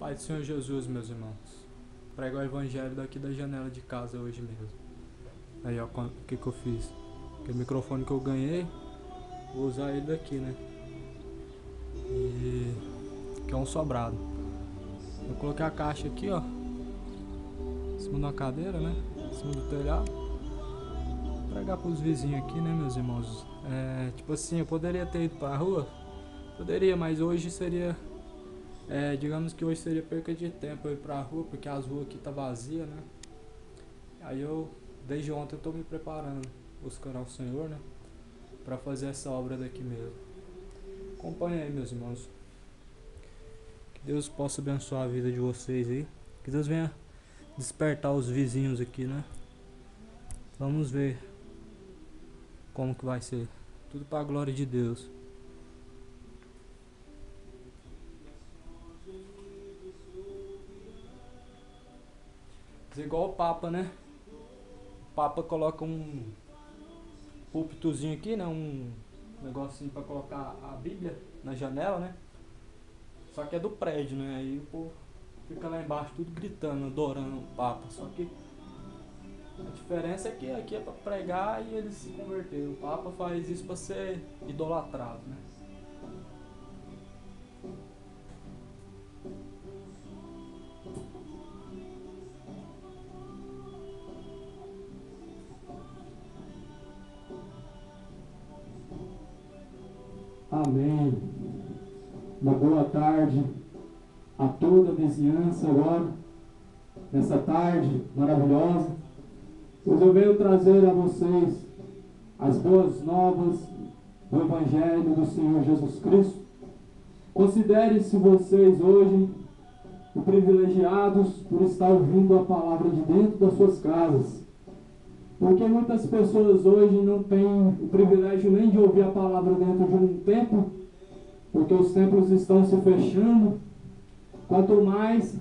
Pai do Senhor Jesus, meus irmãos. Prego o evangelho daqui da janela de casa hoje mesmo. Aí, ó, o que eu fiz? Aquele microfone que eu ganhei, vou usar ele daqui, né? E que é um sobrado. Eu coloquei a caixa aqui, ó, em cima de uma cadeira, né? Em cima do telhado. Vou pregar pros vizinhos aqui, né, meus irmãos? Tipo assim, eu poderia ter ido pra rua? Poderia, mas hoje seria... digamos que hoje seria perca de tempo eu ir pra rua, porque as ruas aqui tá vazia, né? Aí desde ontem eu tô me preparando, buscando ao Senhor, né? Pra fazer essa obra daqui mesmo. Acompanha aí, meus irmãos. Que Deus possa abençoar a vida de vocês aí. Que Deus venha despertar os vizinhos aqui, né? Vamos ver como que vai ser. Tudo pra glória de Deus. Igual o Papa, né? O Papa coloca um púlpitozinho aqui, né? Um negocinho pra colocar a Bíblia na janela, né? Só que é do prédio, né? Aí o povo fica lá embaixo tudo gritando, adorando o Papa. Só que a diferença é que aqui é pra pregar e eles se converteram. O Papa faz isso pra ser idolatrado, né? Amém. Uma boa tarde a toda a vizinhança agora, nessa tarde maravilhosa. Hoje eu venho trazer a vocês as boas novas do Evangelho do Senhor Jesus Cristo. Considerem-se vocês hoje privilegiados por estar ouvindo a palavra de dentro das suas casas. Porque muitas pessoas hoje não têm o privilégio nem de ouvir a palavra dentro de um templo, porque os templos estão se fechando. Quanto mais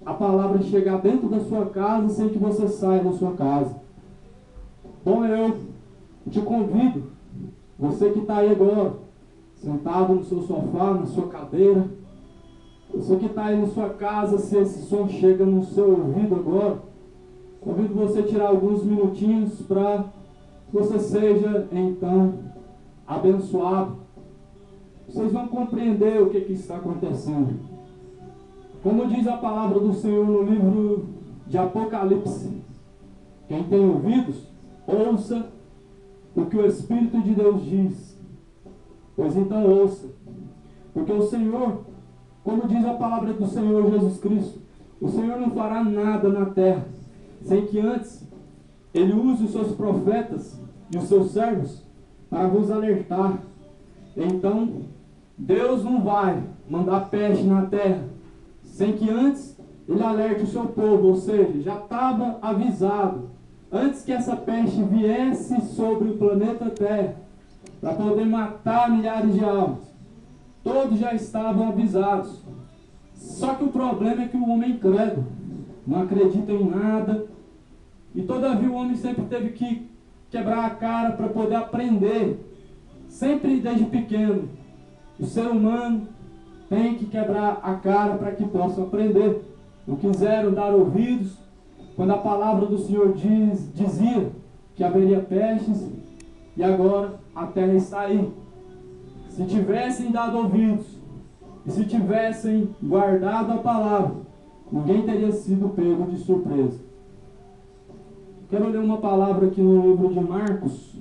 a palavra chegar dentro da sua casa sem que você saia da sua casa. Bom, eu te convido, você que está aí agora, sentado no seu sofá, na sua cadeira, você que está aí na sua casa, se esse som chega no seu ouvido agora, convido você a tirar alguns minutinhos para que você seja, então, abençoado. Vocês vão compreender o que está acontecendo. Como diz a palavra do Senhor no livro de Apocalipse, quem tem ouvidos, ouça o que o Espírito de Deus diz. Pois então ouça. Porque o Senhor, como diz a palavra do Senhor Jesus Cristo, o Senhor não fará nada na terra sem que antes Ele use os seus profetas e os seus servos para vos alertar. Então, Deus não vai mandar peste na terra sem que antes Ele alerte o seu povo, ou seja, já estava avisado, antes que essa peste viesse sobre o planeta Terra, para poder matar milhares de almas. Todos já estavam avisados. Só que o problema é que o homem é incrédulo, não acredita em nada, e todavia o homem sempre teve que quebrar a cara para poder aprender, sempre desde pequeno. O ser humano tem que quebrar a cara para que possa aprender. Não quiseram dar ouvidos quando a palavra do Senhor dizia que haveria pestes, e agora a terra está aí. Se tivessem dado ouvidos e se tivessem guardado a palavra, ninguém teria sido pego de surpresa. Quero ler uma palavra aqui no livro de Marcos.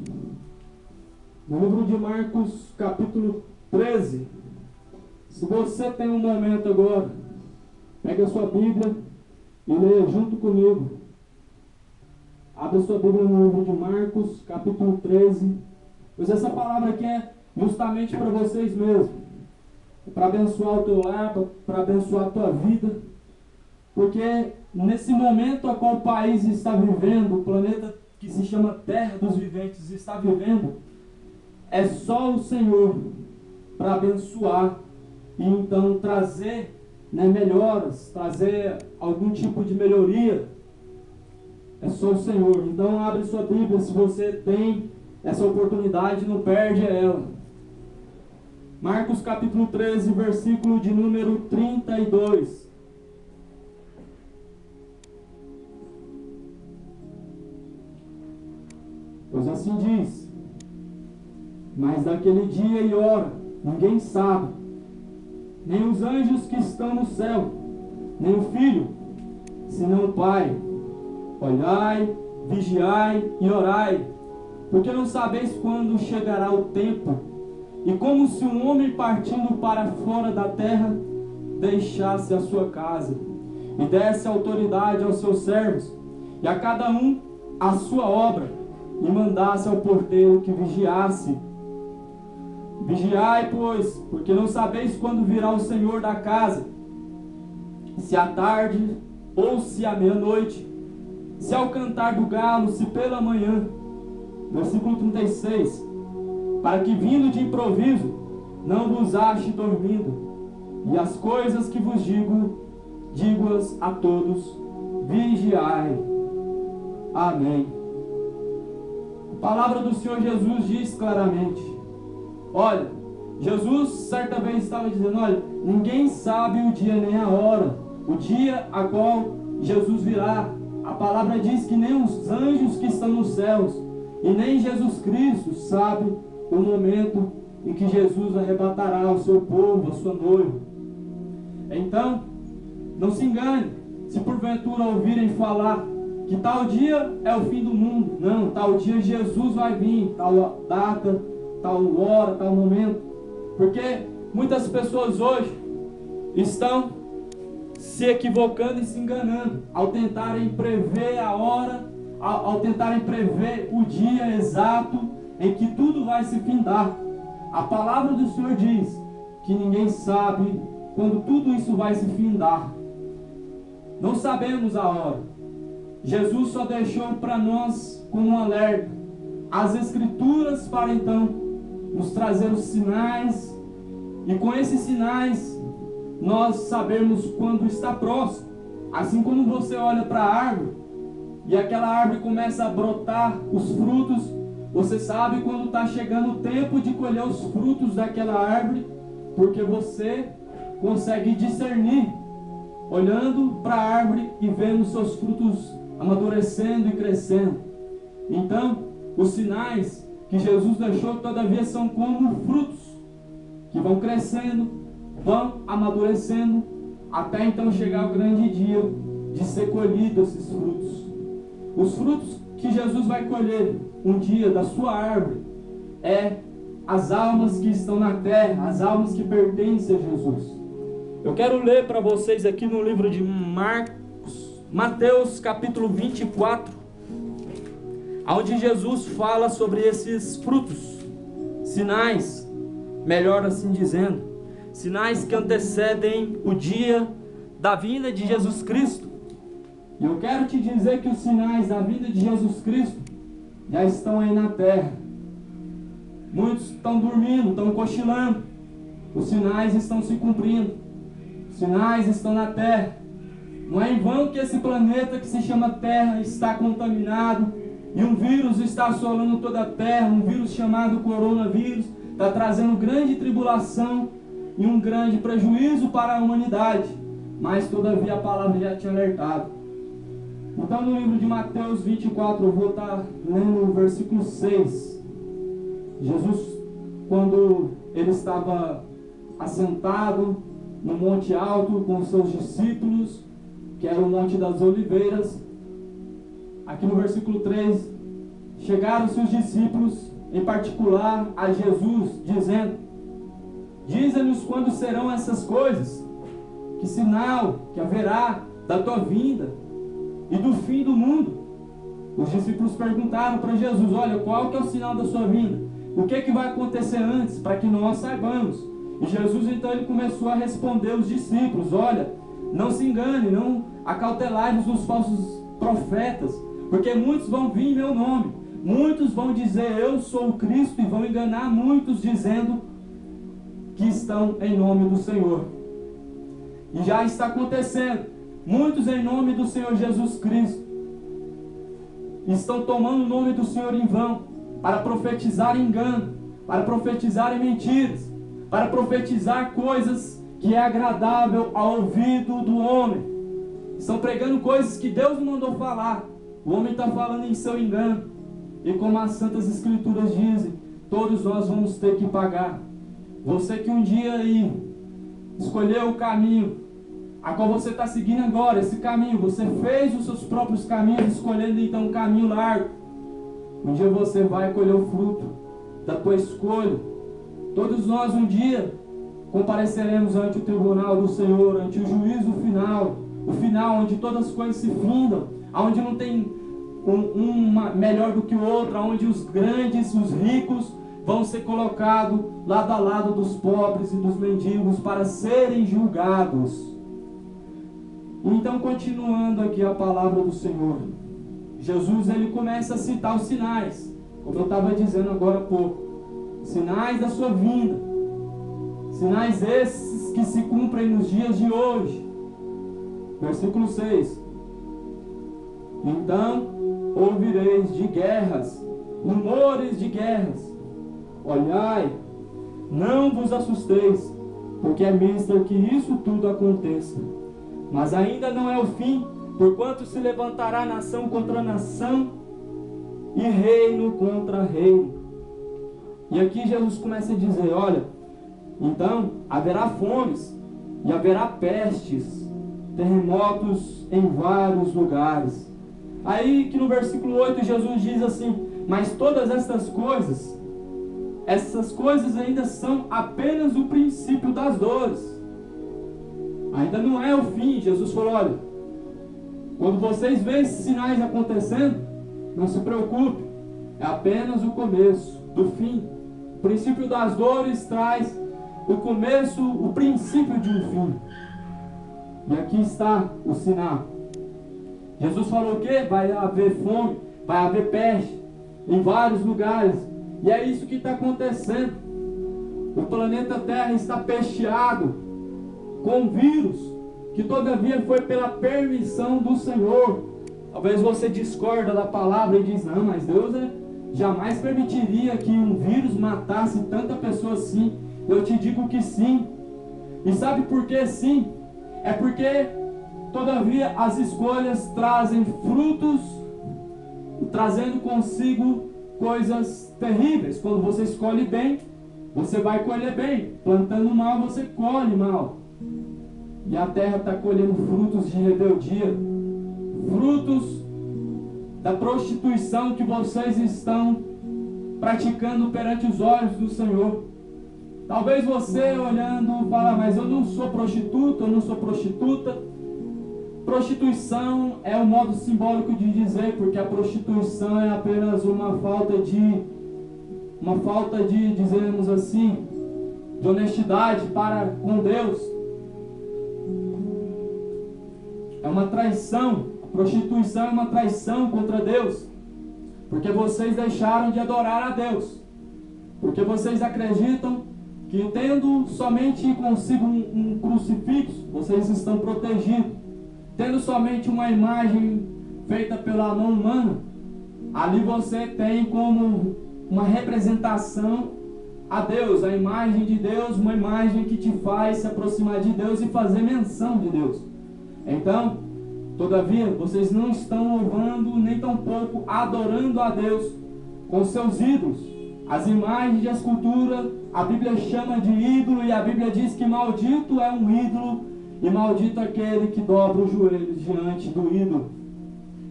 No livro de Marcos, capítulo 13. Se você tem um momento agora, pega a sua Bíblia e leia junto comigo. Abra sua Bíblia no livro de Marcos, capítulo 13. Pois essa palavra aqui é justamente para vocês mesmos. Para abençoar o teu lar, para abençoar a tua vida. Porque nesse momento a qual o país está vivendo, o planeta que se chama Terra dos Viventes está vivendo, é só o Senhor para abençoar e então trazer melhoras, trazer algum tipo de melhoria. É só o Senhor. Então abre sua Bíblia, se você tem essa oportunidade, não perde ela. Marcos capítulo 13, versículo de número 32. Pois assim diz: mas daquele dia e hora ninguém sabe, nem os anjos que estão no céu, nem o Filho, senão o Pai. Olhai, vigiai e orai, porque não sabeis quando chegará o tempo. E como se um homem partindo para fora da terra deixasse a sua casa, e desse autoridade aos seus servos, e a cada um a sua obra, e mandasse ao porteiro que vigiasse. Vigiai, pois, porque não sabeis quando virá o Senhor da casa, se à tarde ou se à meia-noite, se ao cantar do galo, se pela manhã. Versículo 36. Para que vindo de improviso, não vos ache dormindo. E as coisas que vos digo, digo-as a todos: vigiai. Amém. A palavra do Senhor Jesus diz claramente. Olha, Jesus certa vez estava dizendo: olha, ninguém sabe o dia nem a hora, o dia a qual Jesus virá. A palavra diz que nem os anjos que estão nos céus e nem Jesus Cristo sabe o momento em que Jesus arrebatará o seu povo, a sua noiva. Então, não se engane, se porventura ouvirem falar que tal dia é o fim do mundo. Não, tal dia Jesus vai vir, tal data, tal hora, tal momento. Porque muitas pessoas hoje estão se equivocando e se enganando ao tentarem prever a hora, ao tentarem prever o dia exato em que tudo vai se findar. A palavra do Senhor diz que ninguém sabe quando tudo isso vai se findar. Não sabemos a hora. Jesus só deixou para nós como um alerta as Escrituras, para então nos trazer os sinais, e com esses sinais nós sabermos quando está próximo. Assim como você olha para a árvore e aquela árvore começa a brotar os frutos, você sabe quando está chegando o tempo de colher os frutos daquela árvore, porque você consegue discernir olhando para a árvore e vendo seus frutos amadurecendo e crescendo. Então, os sinais que Jesus deixou, todavia, são como frutos que vão crescendo, vão amadurecendo, até então chegar o grande dia de ser colhido esses frutos. Os frutos que Jesus vai colher um dia da sua árvore é as almas que estão na terra, as almas que pertencem a Jesus. Eu quero ler para vocês aqui no livro de Mateus capítulo 24, onde Jesus fala sobre esses frutos, sinais, melhor assim dizendo, sinais que antecedem o dia da vinda de Jesus Cristo. E eu quero te dizer que os sinais da vinda de Jesus Cristo já estão aí na terra. Muitos estão dormindo, estão cochilando. Os sinais estão se cumprindo. Os sinais estão na terra. Não é em vão que esse planeta que se chama Terra está contaminado e um vírus está assolando toda a Terra, um vírus chamado coronavírus, está trazendo grande tribulação e um grande prejuízo para a humanidade. Mas todavia a palavra já tinha alertado. Então no livro de Mateus 24, eu vou estar lendo o versículo 6. Jesus, quando ele estava assentado no monte alto com os seus discípulos, que era o Monte das Oliveiras, aqui no versículo 3, chegaram-se os discípulos, em particular a Jesus, dizendo: dize-nos quando serão essas coisas, que sinal que haverá da tua vinda e do fim do mundo. Os discípulos perguntaram para Jesus: olha, qual que é o sinal da sua vinda? O que que vai acontecer antes, para que nós saibamos? E Jesus então ele começou a responder aos discípulos: olha, não se engane, não acautelai-vos dos falsos profetas, porque muitos vão vir em meu nome, muitos vão dizer eu sou o Cristo, e vão enganar muitos dizendo que estão em nome do Senhor. E já está acontecendo. Muitos em nome do Senhor Jesus Cristo estão tomando o nome do Senhor em vão, para profetizar engano, para profetizar mentiras, para profetizar coisas que é agradável ao ouvido do homem. Estão pregando coisas que Deus não mandou falar. O homem está falando em seu engano. E como as Santas Escrituras dizem, todos nós vamos ter que pagar. Você que um dia aí escolheu o caminho a qual você está seguindo agora, esse caminho, você fez os seus próprios caminhos, escolhendo então um caminho largo. Um dia você vai colher o fruto da tua escolha. Todos nós um dia compareceremos ante o tribunal do Senhor, ante o juízo final, o final onde todas as coisas se fundam, onde não tem uma melhor do que o outro, onde os grandes, os ricos vão ser colocados lado a lado dos pobres e dos mendigos para serem julgados. Então, continuando aqui a palavra do Senhor, Jesus ele começa a citar os sinais, como eu estava dizendo agora há pouco, sinais da sua vinda, sinais esses que se cumprem nos dias de hoje. Versículo 6: então ouvireis de guerras, rumores de guerras. Olhai, não vos assusteis, porque é mister que isso tudo aconteça. Mas ainda não é o fim, porquanto se levantará nação contra nação e reino contra reino. E aqui Jesus começa a dizer, olha, então haverá fomes e haverá pestes, terremotos em vários lugares. Aí que no versículo 8 Jesus diz assim, mas todas essas coisas ainda são apenas o princípio das dores. Ainda não é o fim. Jesus falou, olha, quando vocês veem esses sinais acontecendo, não se preocupe, é apenas o começo do fim. O princípio das dores traz o começo, o princípio de um fim. E aqui está o sinal. Jesus falou o quê? Vai haver fome, vai haver peste em vários lugares. E é isso que está acontecendo. O planeta Terra está pesteado com vírus, que todavia foi pela permissão do Senhor. Talvez você discorda da palavra e diz, não, mas Deus jamais permitiria que um vírus matasse tanta pessoa assim. Eu te digo que sim. E sabe por que sim? É porque todavia as escolhas trazem frutos, trazendo consigo coisas terríveis. Quando você escolhe bem, você vai colher bem. Plantando mal, você colhe mal. E a terra está colhendo frutos de rebeldia, frutos da prostituição que vocês estão praticando perante os olhos do Senhor. Talvez você olhando fala, mas eu não sou prostituta, eu não sou prostituta. Prostituição é um modo simbólico de dizer, porque a prostituição é apenas uma falta de, dizemos assim, de honestidade para com Deus. É uma traição. A prostituição é uma traição contra Deus, porque vocês deixaram de adorar a Deus, porque vocês acreditam que tendo somente consigo um crucifixo, vocês estão protegidos. Tendo somente uma imagem feita pela mão humana, ali você tem como uma representação a Deus, a imagem de Deus, uma imagem que te faz se aproximar de Deus e fazer menção de Deus. Então, todavia, vocês não estão louvando, nem tampouco adorando a Deus com seus ídolos. As imagens de escultura, a Bíblia chama de ídolo, e a Bíblia diz que maldito é um ídolo, e maldito aquele que dobra os joelhos diante do ídolo.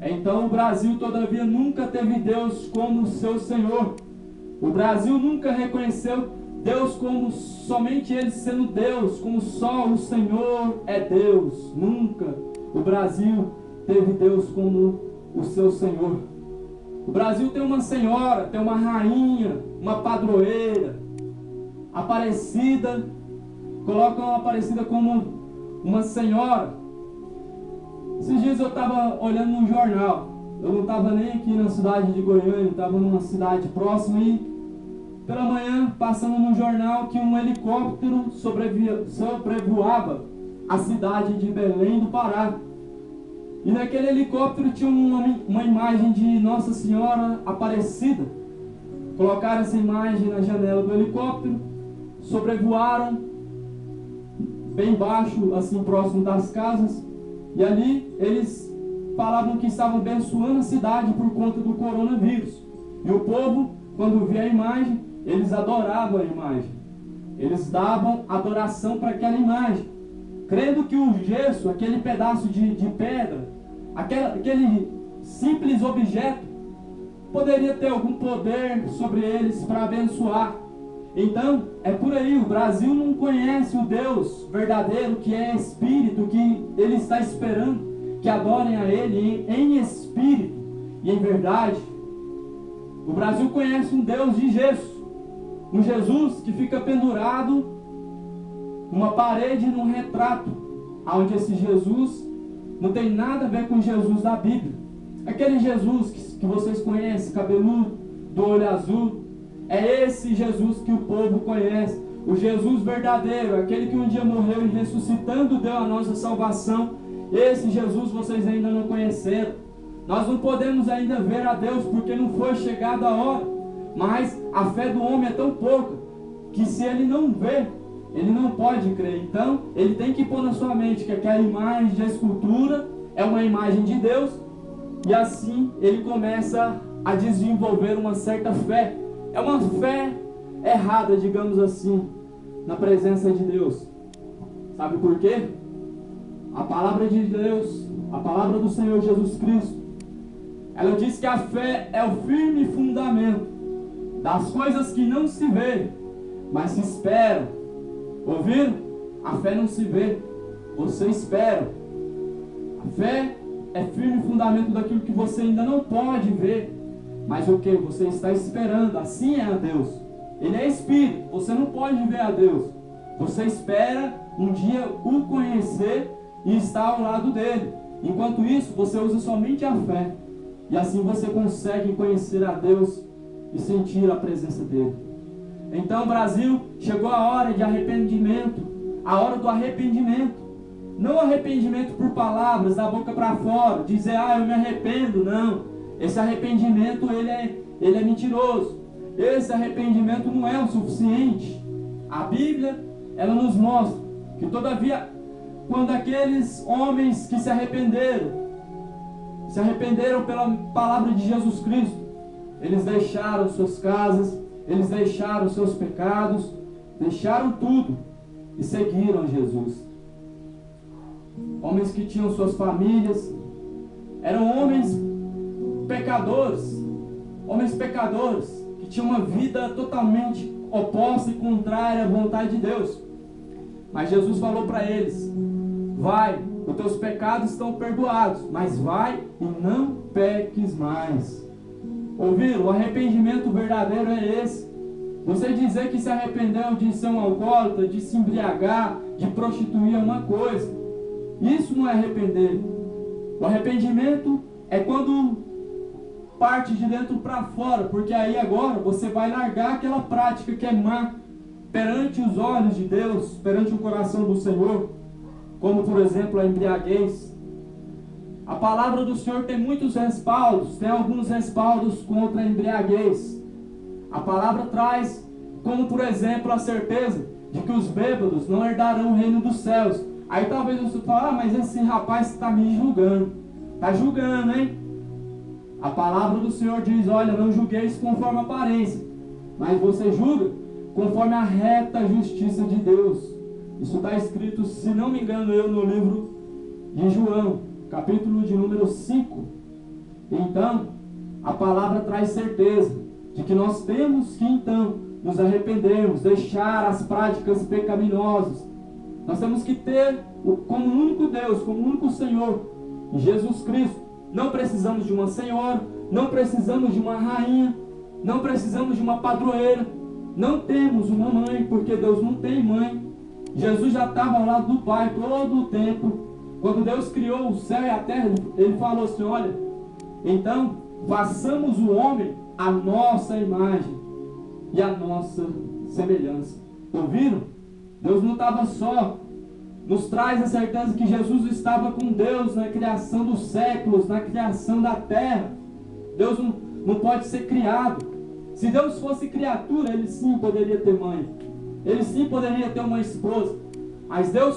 Então o Brasil, todavia, nunca teve Deus como seu Senhor. O Brasil nunca reconheceu Deus como somente Ele sendo Deus, como só o Senhor é Deus. Nunca o Brasil teve Deus como o seu Senhor. O Brasil tem uma senhora, tem uma rainha, uma padroeira, Aparecida. Colocam a Aparecida como uma senhora. Esses dias eu estava olhando num jornal. Eu não estava nem aqui na cidade de Goiânia, estava numa cidade próxima, e pela manhã passando no jornal que um helicóptero sobrevoava a cidade de Belém do Pará. E naquele helicóptero tinha uma imagem de Nossa Senhora Aparecida. Colocaram essa imagem na janela do helicóptero, sobrevoaram bem baixo, assim próximo das casas, e ali eles falavam que estavam abençoando a cidade por conta do coronavírus. E o povo, quando via a imagem, eles adoravam a imagem. Eles davam adoração para aquela imagem, crendo que o gesso, aquele pedaço de pedra, aquele simples objeto, poderia ter algum poder sobre eles para abençoar. Então, é por aí, o Brasil não conhece o Deus verdadeiro, que é Espírito, que Ele está esperando que adorem a Ele em Espírito e em verdade. O Brasil conhece um Deus de gesso, um Jesus que fica pendurado numa parede, num retrato, onde esse Jesus não tem nada a ver com o Jesus da Bíblia. Aquele Jesus que vocês conhecem, cabeludo, do olho azul, é esse Jesus que o povo conhece, o Jesus verdadeiro, aquele que um dia morreu e ressuscitando deu a nossa salvação. Esse Jesus vocês ainda não conheceram. Nós não podemos ainda ver a Deus porque não foi chegada a hora, mas a fé do homem é tão pouca que se ele não vê, ele não pode crer. Então ele tem que pôr na sua mente que aquela imagem de escultura é uma imagem de Deus, e assim ele começa a desenvolver uma certa fé. É uma fé errada, digamos assim, na presença de Deus. Sabe por quê? A palavra de Deus, a palavra do Senhor Jesus Cristo, ela diz que a fé é o firme fundamento das coisas que não se vê, mas se esperam. Ouviram? A fé não se vê, você espera. A fé é firme fundamento daquilo que você ainda não pode ver, mas o que? Você está esperando. Assim é a Deus. Ele é Espírito, você não pode ver a Deus. Você espera um dia o conhecer e estar ao lado dele. Enquanto isso, você usa somente a fé. E assim você consegue conhecer a Deus e sentir a presença dele. Então, Brasil, chegou a hora de arrependimento. A hora do arrependimento. Não arrependimento por palavras, da boca para fora, dizer, eu me arrependo. Não. Esse arrependimento, ele é mentiroso. Esse arrependimento não é o suficiente. A Bíblia, ela nos mostra que todavia, quando aqueles homens que se arrependeram pela palavra de Jesus Cristo, eles deixaram suas casas, eles deixaram seus pecados, deixaram tudo e seguiram Jesus. Homens que tinham suas famílias, eram homens pecadores, que tinham uma vida totalmente oposta e contrária à vontade de Deus. Mas Jesus falou para eles: vai, os teus pecados estão perdoados, mas vai e não peques mais. Ouviram? O arrependimento verdadeiro é esse. Você dizer que se arrependeu de ser um alcoólatra, de se embriagar, de prostituir é uma coisa. Isso não é arrepender. O arrependimento é quando parte de dentro para fora, porque aí agora você vai largar aquela prática que é má perante os olhos de Deus, perante o coração do Senhor, como por exemplo a embriaguez. A palavra do Senhor tem muitos respaldos, tem alguns respaldos contra a embriaguez. A palavra traz, como por exemplo, a certeza de que os bêbados não herdarão o reino dos céus. Aí talvez você fale, mas esse rapaz está me julgando. Está julgando, hein? A palavra do Senhor diz, olha, não julgueis conforme a aparência, mas você julga conforme a reta justiça de Deus. Isso está escrito, se não me engano eu, no livro de João, capítulo de número 5. Então, a palavra traz certeza de que nós temos que então nos arrependermos, deixar as práticas pecaminosas. Nós temos que ter como único Deus, como único Senhor, Jesus Cristo. Não precisamos de uma senhora, não precisamos de uma rainha, não precisamos de uma padroeira, não temos uma mãe, porque Deus não tem mãe. Jesus já estava ao lado do Pai todo o tempo. Quando Deus criou o céu e a terra, Ele falou assim, olha, então façamos o homem a nossa imagem e a nossa semelhança. Ouviram? Deus não estava só. Nos traz a certeza que Jesus estava com Deus na criação dos séculos, na criação da terra. Deus não pode ser criado. Se Deus fosse criatura, Ele sim poderia ter mãe. Ele sim poderia ter uma esposa. Mas Deus